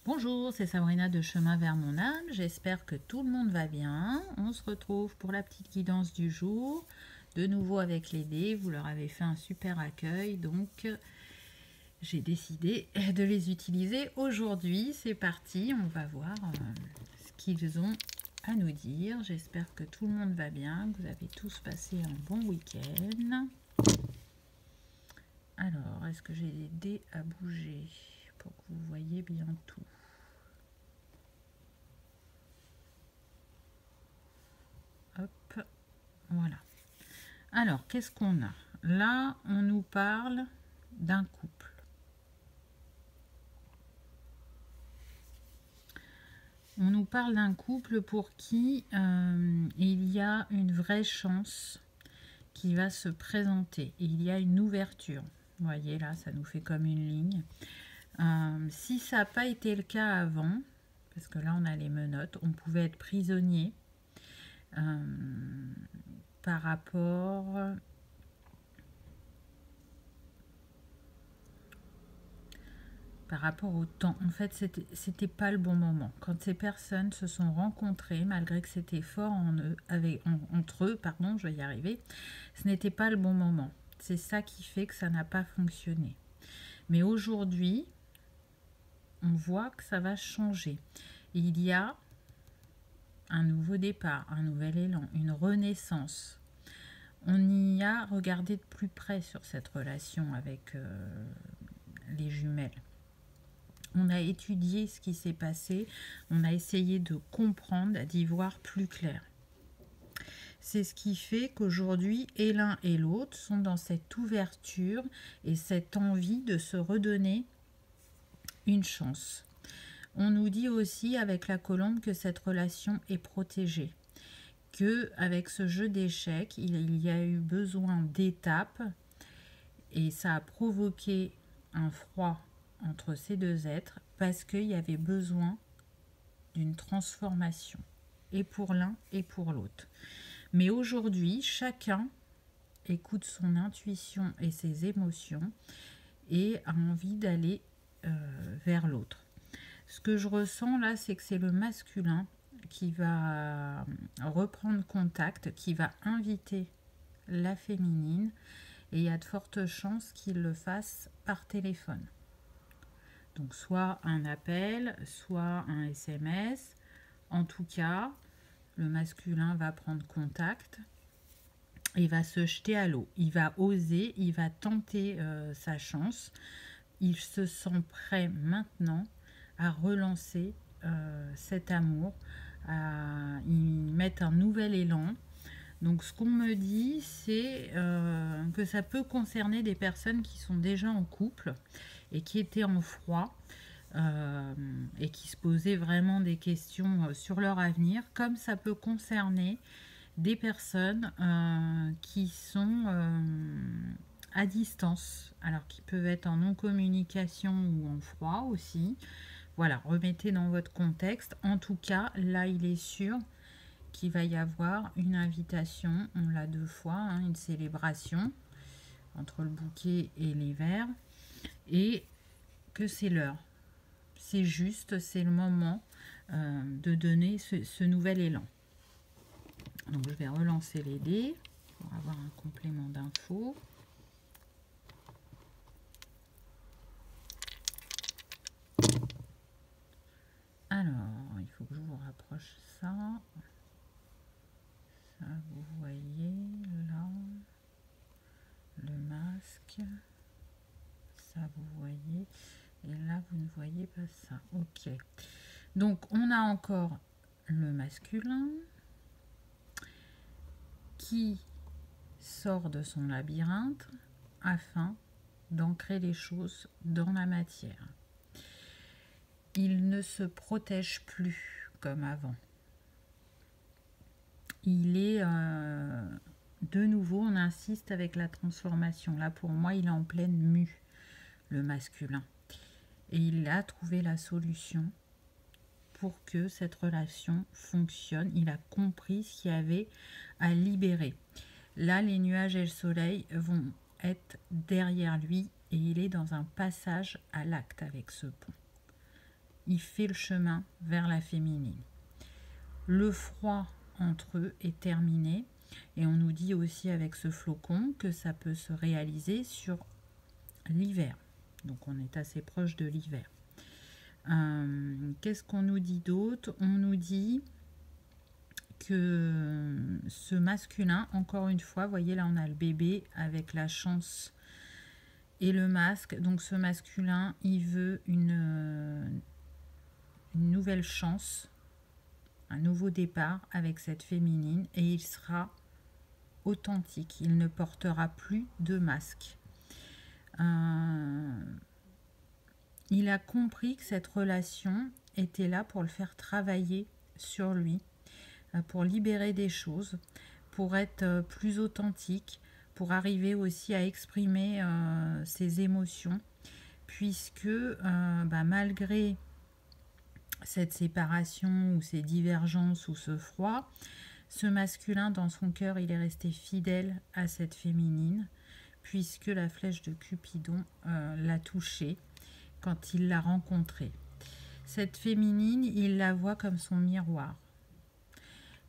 Bonjour, c'est Sabrina de Chemin vers mon âme. J'espère que tout le monde va bien. On se retrouve pour la petite guidance du jour. De nouveau avec les dés. Vous leur avez fait un super accueil. Donc, j'ai décidé de les utiliser aujourd'hui. C'est parti. On va voir ce qu'ils ont à nous dire. J'espère que tout le monde va bien. Que vous avez tous passé un bon week-end. Alors, est-ce que j'ai des dés à bouger pour que vous voyez bien tout? Hop, voilà. Alors, qu'est-ce qu'on a? Là, on nous parle d'un couple. On nous parle d'un couple pour qui il y a une vraie chance qui va se présenter. Il y a une ouverture. Vous voyez, là, ça nous fait comme une ligne. Si ça n'a pas été le cas avant, parce que là, on a les menottes, on pouvait être prisonnier par rapport au temps. En fait, c'était pas le bon moment. Quand ces personnes se sont rencontrées, malgré que c'était fort entre eux, pardon, je vais y arriver, ce n'était pas le bon moment. C'est ça qui fait que ça n'a pas fonctionné. Mais aujourd'hui, on voit que ça va changer. Il y a un nouveau départ, un nouvel élan, une renaissance. On y a regardé de plus près sur cette relation avec les jumelles. On a étudié ce qui s'est passé, on a essayé de comprendre, d'y voir plus clair. C'est ce qui fait qu'aujourd'hui, et l'un et l'autre sont dans cette ouverture et cette envie de se redonner une chance. On nous dit aussi avec la colombe que cette relation est protégée, que avec ce jeu d'échecs, il y a eu besoin d'étapes et ça a provoqué un froid entre ces deux êtres parce qu'il y avait besoin d'une transformation, et pour l'un et pour l'autre. Mais aujourd'hui, chacun écoute son intuition et ses émotions et a envie d'aller vers l'autre. Ce que je ressens là, c'est que c'est le masculin qui va reprendre contact, qui va inviter la féminine, et il y a de fortes chances qu'il le fasse par téléphone. Donc soit un appel, soit un SMS. En tout cas, le masculin va prendre contact et va se jeter à l'eau. Il va oser, il va tenter sa chance. Il se sent prêt maintenant à relancer cet amour, à y mettre un nouvel élan. Donc ce qu'on me dit, c'est que ça peut concerner des personnes qui sont déjà en couple et qui étaient en froid et qui se posaient vraiment des questions sur leur avenir, comme ça peut concerner des personnes qui sont à distance, alors qui peuvent être en non-communication ou en froid aussi. Voilà, remettez dans votre contexte. En tout cas, là, il est sûr qu'il va y avoir une invitation, on l'a 2 fois, hein, une célébration entre le bouquet et les verres, et que c'est l'heure. C'est juste, c'est le moment de donner ce nouvel élan. Donc je vais relancer les dés pour avoir un complément d'infos. Alors, il faut que je vous rapproche ça. Ça, vous voyez là, le masque. Ça, vous voyez. Et là, vous ne voyez pas ça. Ok. Donc, on a encore le masculin qui sort de son labyrinthe afin d'ancrer les choses dans la matière. Il ne se protège plus comme avant. Il est de nouveau, on insiste avec la transformation. Là, pour moi, il est en pleine mue, le masculin. Et il a trouvé la solution pour que cette relation fonctionne. Il a compris ce qu'il y avait à libérer. Là, les nuages et le soleil vont être derrière lui et il est dans un passage à l'acte avec ce pont. il fait le chemin vers la féminine. Le froid entre eux est terminé. Et on nous dit aussi avec ce flocon que ça peut se réaliser sur l'hiver. Donc on est assez proche de l'hiver. Qu'est-ce qu'on nous dit d'autre? On nous dit que ce masculin, encore une fois, vous voyez là on a le bébé avec la chance et le masque. Donc ce masculin, il veut une nouvelle chance, un nouveau départ avec cette féminine, et il sera authentique. Il ne portera plus de masque. Il a compris que cette relation était là pour le faire travailler sur lui, pour libérer des choses, pour être plus authentique, pour arriver aussi à exprimer ses émotions, puisque malgré cette séparation ou ces divergences ou ce froid, ce masculin dans son cœur, il est resté fidèle à cette féminine, puisque la flèche de Cupidon l'a touché quand il l'a rencontrée. Cette féminine, il la voit comme son miroir.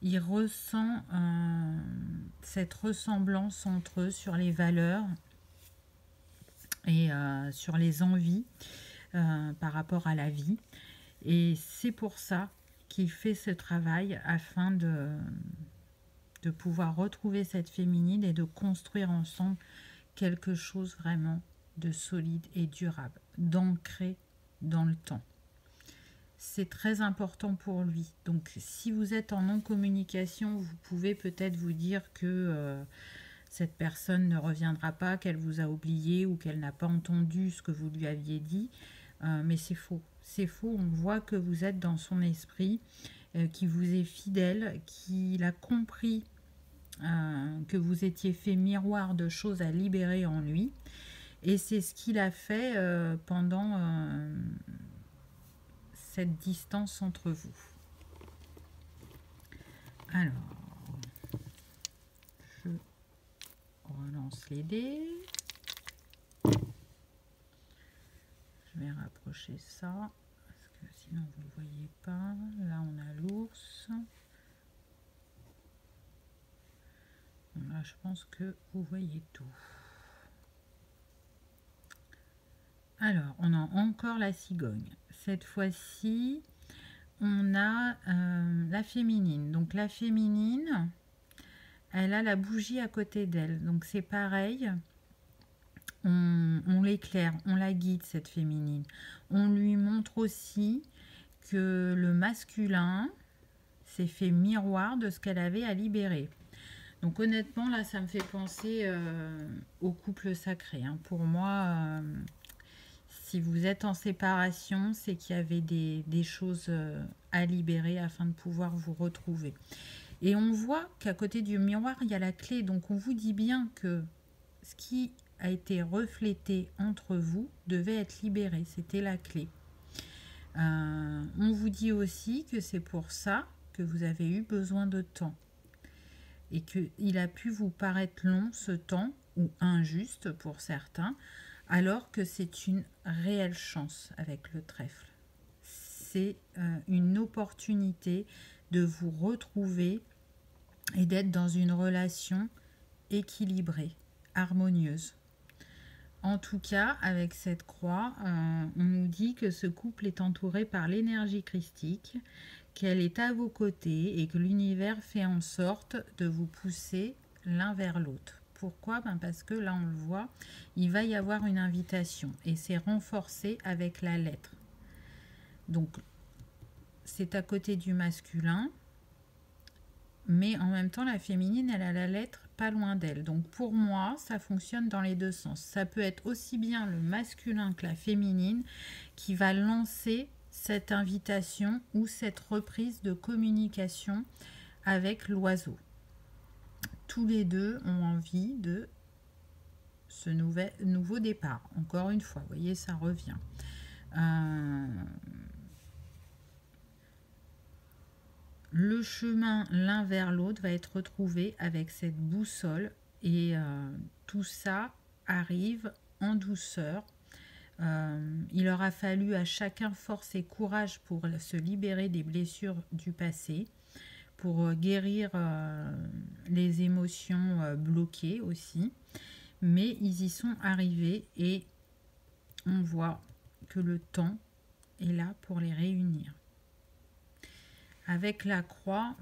Il ressent cette ressemblance entre eux sur les valeurs et sur les envies par rapport à la vie. Et c'est pour ça qu'il fait ce travail afin de pouvoir retrouver cette féminine et de construire ensemble quelque chose vraiment de solide et durable, d'ancré dans le temps. C'est très important pour lui. Donc si vous êtes en non-communication, vous pouvez peut-être vous dire que cette personne ne reviendra pas, qu'elle vous a oublié ou qu'elle n'a pas entendu ce que vous lui aviez dit. Mais c'est faux. C'est faux. On voit que vous êtes dans son esprit, qui vous est fidèle, qu'il a compris que vous étiez fait miroir de choses à libérer en lui. Et c'est ce qu'il a fait pendant cette distance entre vous. Alors, je relance les dés. Je vais rapprocher ça, parce que sinon vous ne le voyez pas. Là, on a l'ours. Là, je pense que vous voyez tout. Alors, on a encore la cigogne. Cette fois-ci, on a la féminine. Donc, la féminine, elle a la bougie à côté d'elle. Donc, c'est pareil. On l'éclaire, on la guide, cette féminine. On lui montre aussi que le masculin s'est fait miroir de ce qu'elle avait à libérer. Donc honnêtement, là, ça me fait penser au couple sacré. Hein. Pour moi, si vous êtes en séparation, c'est qu'il y avait des choses à libérer afin de pouvoir vous retrouver. Et on voit qu'à côté du miroir, il y a la clé. Donc on vous dit bien que ce qui a été reflété entre vous devait être libéré. C'était la clé. On vous dit aussi que c'est pour ça que vous avez eu besoin de temps. Et qu'il a pu vous paraître long ce temps, ou injuste pour certains, alors que c'est une réelle chance avec le trèfle. C'est une opportunité de vous retrouver et d'être dans une relation équilibrée, harmonieuse. En tout cas, avec cette croix, on nous dit que ce couple est entouré par l'énergie christique, qu'elle est à vos côtés et que l'univers fait en sorte de vous pousser l'un vers l'autre. Pourquoi? Parce que là, on le voit, il va y avoir une invitation et c'est renforcé avec la lettre. Donc, c'est à côté du masculin, mais en même temps, la féminine, elle a la lettre pas loin d'elle. Donc, pour moi, ça fonctionne dans les deux sens. Ça peut être aussi bien le masculin que la féminine qui va lancer cette invitation ou cette reprise de communication avec l'oiseau. Tous les deux ont envie de ce nouveau départ. Encore une fois, vous voyez, ça revient. Le chemin l'un vers l'autre va être retrouvé avec cette boussole et tout ça arrive en douceur. Il aura fallu à chacun force et courage pour se libérer des blessures du passé, pour guérir les émotions bloquées aussi. Mais ils y sont arrivés et on voit que le temps est là pour les réunir. Avec la croix,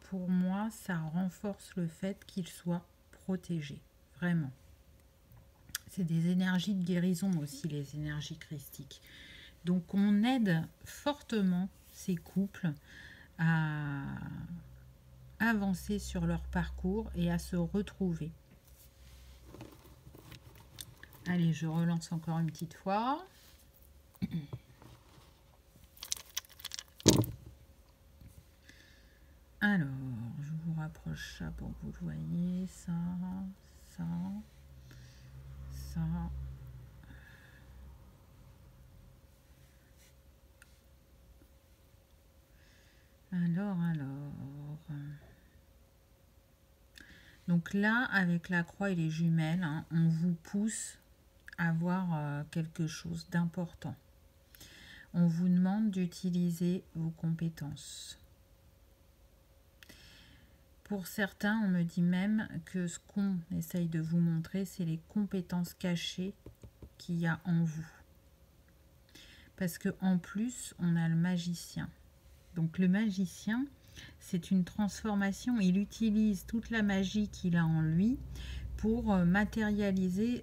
pour moi, ça renforce le fait qu'ils soient protégés, vraiment. C'est des énergies de guérison aussi, les énergies christiques. Donc on aide fortement ces couples à avancer sur leur parcours et à se retrouver. Allez, je relance encore une petite fois. Alors, je vous rapproche ça pour que vous le voyez. Ça, ça, ça. Alors. Donc là, avec la croix et les jumelles, hein, on vous pousse à voir quelque chose d'important. On vous demande d'utiliser vos compétences. Pour certains, on me dit même que ce qu'on essaye de vous montrer, c'est les compétences cachées qu'il y a en vous. Parce qu'en plus, on a le magicien. Donc le magicien, c'est une transformation. Il utilise toute la magie qu'il a en lui pour matérialiser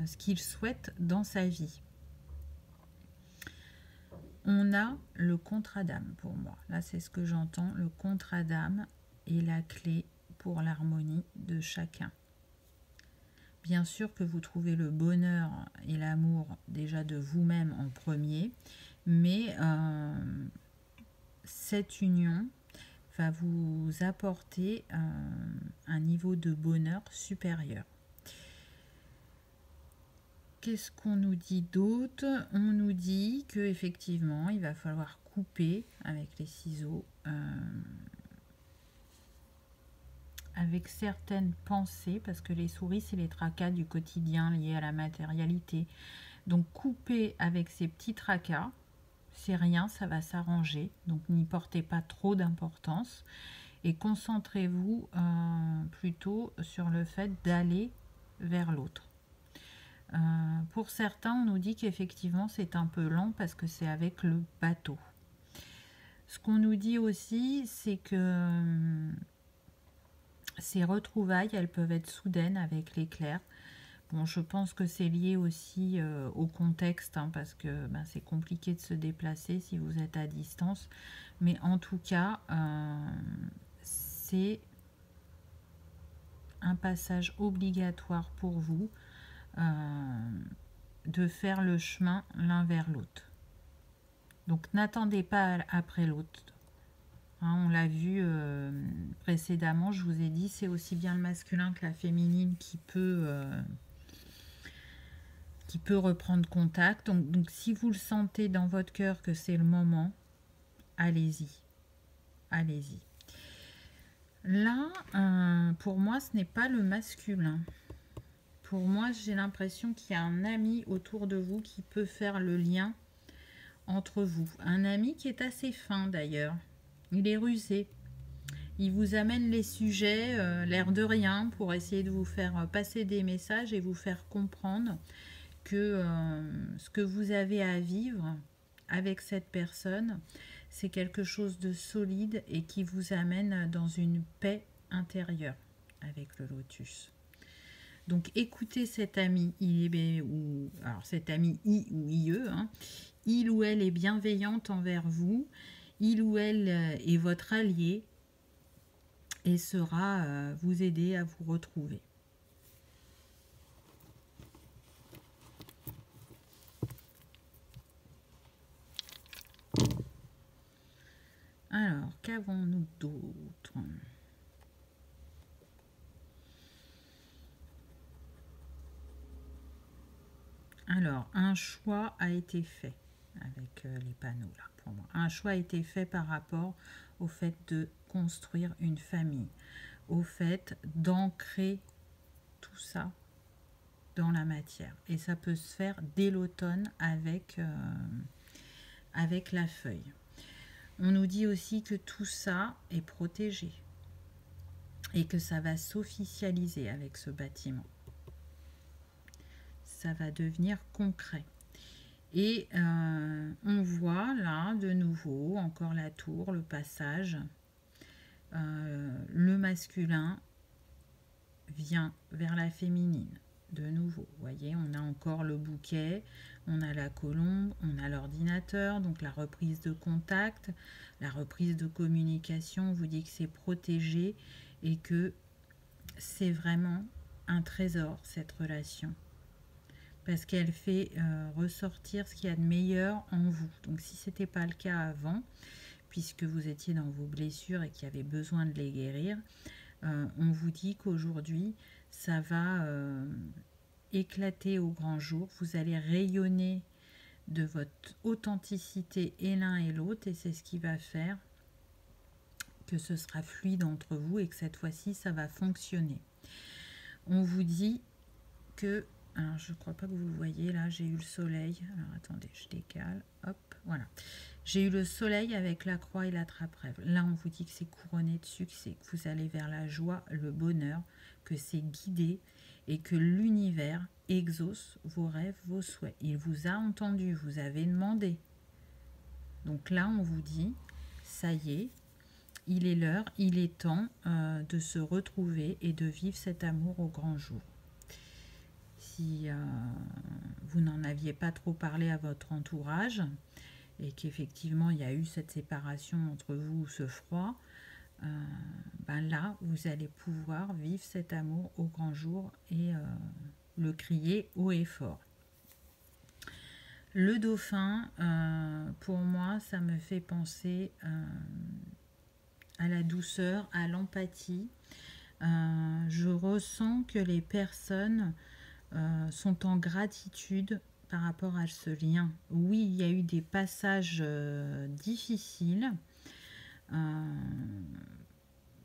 ce qu'il souhaite dans sa vie. On a le contrat d'âme pour moi. Là, c'est ce que j'entends. Le contrat d'âme est la clé pour l'harmonie de chacun. Bien sûr que vous trouvez le bonheur et l'amour déjà de vous-même en premier, mais cette union va vous apporter un niveau de bonheur supérieur. Qu'est-ce qu'on nous dit d'autre? On nous dit que effectivement, il va falloir couper avec les ciseaux, avec certaines pensées, parce que les souris, c'est les tracas du quotidien liés à la matérialité. Donc couper avec ces petits tracas, c'est rien, ça va s'arranger. Donc n'y portez pas trop d'importance et concentrez-vous plutôt sur le fait d'aller vers l'autre. Pour certains, on nous dit qu'effectivement c'est un peu lent parce que c'est avec le bateau. Ce qu'on nous dit aussi, c'est que ces retrouvailles, elles peuvent être soudaines avec l'éclair. Bon, je pense que c'est lié aussi au contexte, hein, parce que c'est compliqué de se déplacer si vous êtes à distance. Mais en tout cas, c'est un passage obligatoire pour vous de faire le chemin l'un vers l'autre. Donc n'attendez pas après l'autre. Hein, on l'a vu précédemment, je vous ai dit, c'est aussi bien le masculin que la féminine qui peut reprendre contact. Donc si vous le sentez dans votre cœur que c'est le moment, allez-y. Allez-y. Là, pour moi, ce n'est pas le masculin. Pour moi, j'ai l'impression qu'il y a un ami autour de vous qui peut faire le lien entre vous. Un ami qui est assez fin d'ailleurs. Il est rusé. Il vous amène les sujets, l'air de rien, pour essayer de vous faire passer des messages et vous faire comprendre que ce que vous avez à vivre avec cette personne, c'est quelque chose de solide et qui vous amène dans une paix intérieure avec le lotus. Donc écoutez cet ami, alors cet ami I ou IE, hein, il ou elle est bienveillante envers vous, il ou elle est votre allié et saura vous aider à vous retrouver. Alors, qu'avons-nous d'autre? Alors, un choix a été fait avec les panneaux là pour moi. Un choix a été fait par rapport au fait de construire une famille, au fait d'ancrer tout ça dans la matière. Et ça peut se faire dès l'automne avec, avec la feuille. On nous dit aussi que tout ça est protégé et que ça va s'officialiser avec ce bâtiment. Ça va devenir concret. Et on voit là de nouveau encore la tour, le passage. Le masculin vient vers la féminine. De nouveau, vous voyez, on a encore le bouquet, on a la colombe, on a l'ordinateur, donc la reprise de contact, la reprise de communication. On vous dit que c'est protégé et que c'est vraiment un trésor, cette relation. Parce qu'elle fait ressortir ce qu'il y a de meilleur en vous. Donc si ce n'était pas le cas avant, puisque vous étiez dans vos blessures et qu'il y avait besoin de les guérir, on vous dit qu'aujourd'hui, ça va éclater au grand jour. Vous allez rayonner de votre authenticité et l'un et l'autre, et c'est ce qui va faire que ce sera fluide entre vous et que cette fois-ci, ça va fonctionner. On vous dit que, alors je ne crois pas que vous le voyez, là j'ai eu le soleil, alors attendez, je décale, hop, voilà. J'ai eu le soleil avec la croix et la trappe-rêve. Là, on vous dit que c'est couronné de succès, que vous allez vers la joie, le bonheur, que c'est guidé et que l'univers exauce vos rêves, vos souhaits. Il vous a entendu, vous avez demandé. Donc là, on vous dit, ça y est, il est l'heure, il est temps de se retrouver et de vivre cet amour au grand jour. Si vous n'en aviez pas trop parlé à votre entourage, et qu'effectivement il y a eu cette séparation entre vous, ce froid, ben là vous allez pouvoir vivre cet amour au grand jour et le crier haut et fort. Le dauphin, pour moi, ça me fait penser à la douceur, à l'empathie. Je ressens que les personnes sont en gratitude par rapport à ce lien. Oui, il y a eu des passages difficiles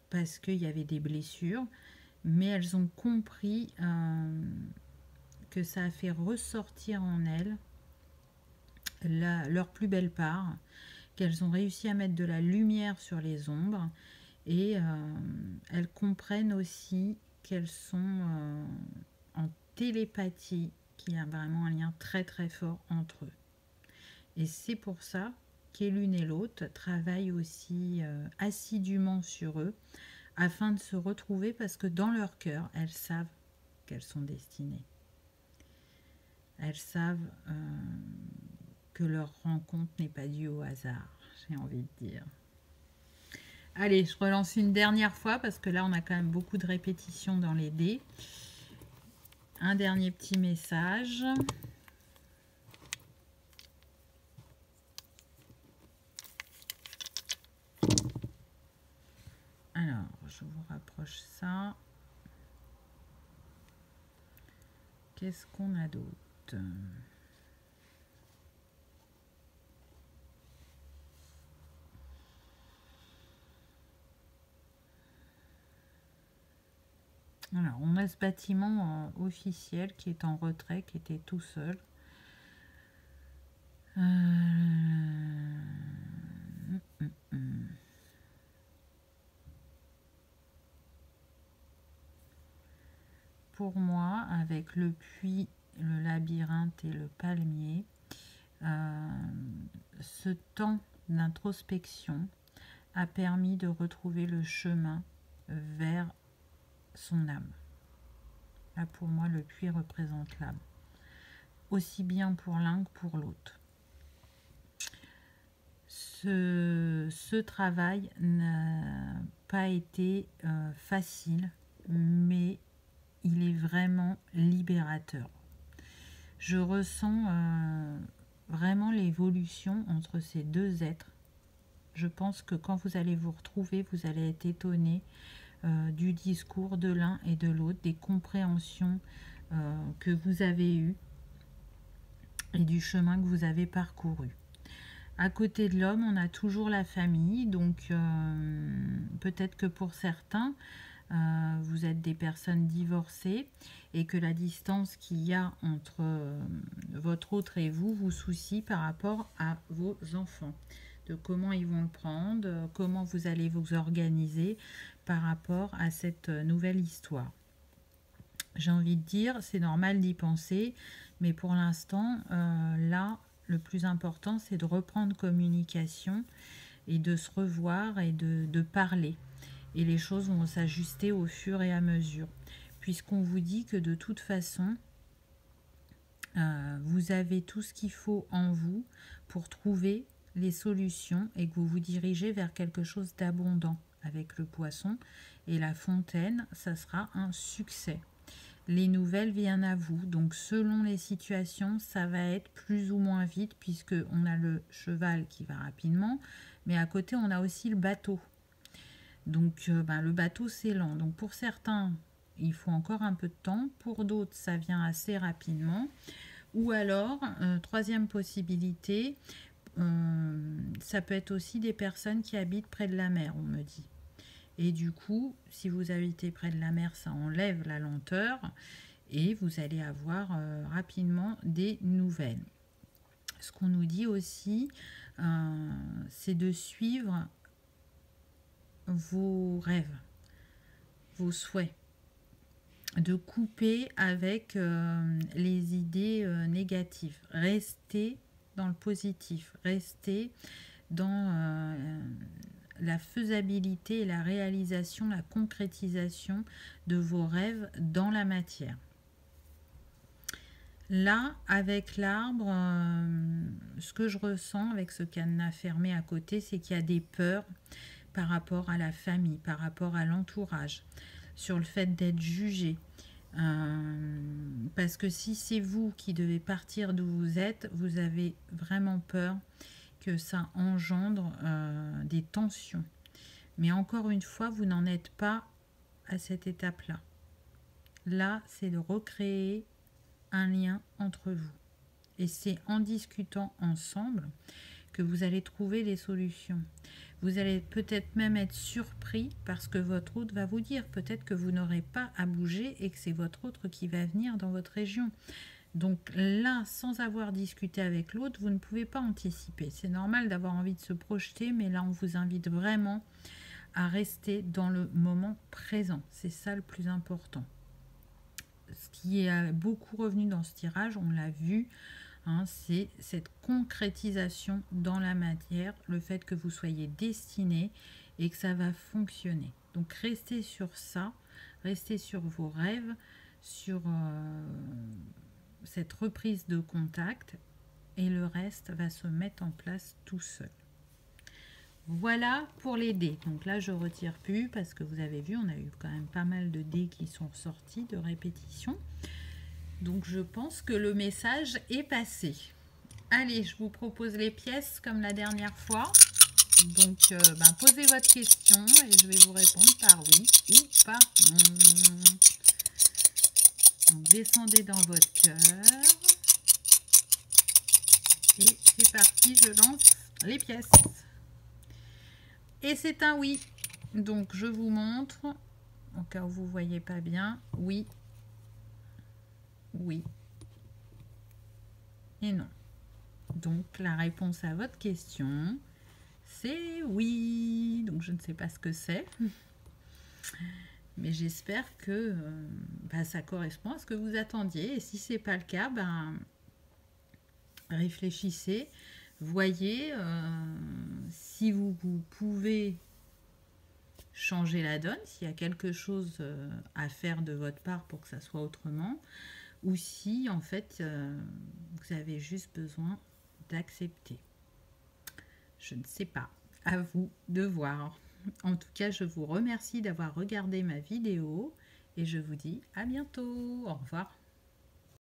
parce qu'il y avait des blessures, mais elles ont compris que ça a fait ressortir en elles leur plus belle part, qu'elles ont réussi à mettre de la lumière sur les ombres et elles comprennent aussi qu'elles sont en télépathie, qu'il y a vraiment un lien très très fort entre eux. Et c'est pour ça que l'une et l'autre travaillent aussi assidûment sur eux afin de se retrouver, parce que dans leur cœur, elles savent qu'elles sont destinées. Elles savent que leur rencontre n'est pas due au hasard, j'ai envie de dire. Allez, je relance une dernière fois parce que là, on a quand même beaucoup de répétitions dans les dés. Un dernier petit message. Alors, je vous rapproche ça. Qu'est-ce qu'on a d'autre ? Alors, on a ce bâtiment officiel qui est en retrait, qui était tout seul. Pour moi, avec le puits, le labyrinthe et le palmier, ce temps d'introspection a permis de retrouver le chemin vers son âme. Là, pour moi, le puits représente l'âme, aussi bien pour l'un que pour l'autre. Ce travail n'a pas été facile, mais il est vraiment libérateur. Je ressens vraiment l'évolution entre ces deux êtres. Je pense que quand vous allez vous retrouver, vous allez être étonné du discours de l'un et de l'autre, des compréhensions que vous avez eues et du chemin que vous avez parcouru. À côté de l'homme, on a toujours la famille, donc peut-être que pour certains, vous êtes des personnes divorcées et que la distance qu'il y a entre votre autre et vous vous soucie par rapport à vos enfants, de comment ils vont le prendre, comment vous allez vous organiser par rapport à cette nouvelle histoire. J'ai envie de dire, c'est normal d'y penser, mais pour l'instant, là, le plus important, c'est de reprendre communication et de se revoir et de parler. Et les choses vont s'ajuster au fur et à mesure. Puisqu'on vous dit que de toute façon, vous avez tout ce qu'il faut en vous pour trouver les solutions et que vous vous dirigez vers quelque chose d'abondant avec le poisson. Et la fontaine, ça sera un succès. Les nouvelles viennent à vous. Donc selon les situations, ça va être plus ou moins vite puisque on a le cheval qui va rapidement. Mais à côté, on a aussi le bateau. Donc le bateau, c'est lent. Donc pour certains, il faut encore un peu de temps. Pour d'autres, ça vient assez rapidement. Ou alors, troisième possibilité, ça peut être aussi des personnes qui habitent près de la mer, on me dit. Et du coup, si vous habitez près de la mer, ça enlève la lenteur et vous allez avoir rapidement des nouvelles. Ce qu'on nous dit aussi, c'est de suivre vos rêves, vos souhaits, de couper avec les idées négatives. Restez dans le positif, restez dans la faisabilité et la réalisation, la concrétisation de vos rêves dans la matière. Là, avec l'arbre, ce que je ressens avec ce cadenas fermé à côté, c'est qu'il y a des peurs par rapport à la famille, par rapport à l'entourage, sur le fait d'être jugé. Parce que si c'est vous qui devez partir d'où vous êtes, vous avez vraiment peur que ça engendre des tensions. Mais encore une fois, vous n'en êtes pas à cette étape-là. Là, c'est de recréer un lien entre vous. Et c'est en discutant ensemble que vous allez trouver les solutions. Vous allez peut-être même être surpris parce que votre hôte va vous dire peut-être que vous n'aurez pas à bouger et que c'est votre autre qui va venir dans votre région. Donc là, sans avoir discuté avec l'autre, vous ne pouvez pas anticiper. C'est normal d'avoir envie de se projeter, mais là, on vous invite vraiment à rester dans le moment présent. C'est ça le plus important. Ce qui est beaucoup revenu dans ce tirage, on l'a vu, hein, c'est cette concrétisation dans la matière, le fait que vous soyez destiné et que ça va fonctionner. Donc restez sur ça, restez sur vos rêves, sur cette reprise de contact et le reste va se mettre en place tout seul. Voilà pour les dés. Donc là, je retire plus parce que vous avez vu, on a eu quand même pas mal de dés qui sont sortis de répétition. Donc je pense que le message est passé. Allez, je vous propose les pièces comme la dernière fois. Donc posez votre question et je vais vous répondre par oui ou par non. Donc descendez dans votre cœur. Et c'est parti, je lance les pièces. Et c'est un oui. Donc je vous montre, au cas où vous ne voyez pas bien, oui, oui et non. Donc la réponse à votre question, c'est oui. Donc je ne sais pas ce que c'est, mais j'espère que ça correspond à ce que vous attendiez. Et si ce n'est pas le cas, réfléchissez. Voyez si vous pouvez changer la donne, s'il y a quelque chose à faire de votre part pour que ça soit autrement, ou si en fait vous avez juste besoin d'accepter. Je ne sais pas, à vous de voir. En tout cas, je vous remercie d'avoir regardé ma vidéo et je vous dis à bientôt. Au revoir.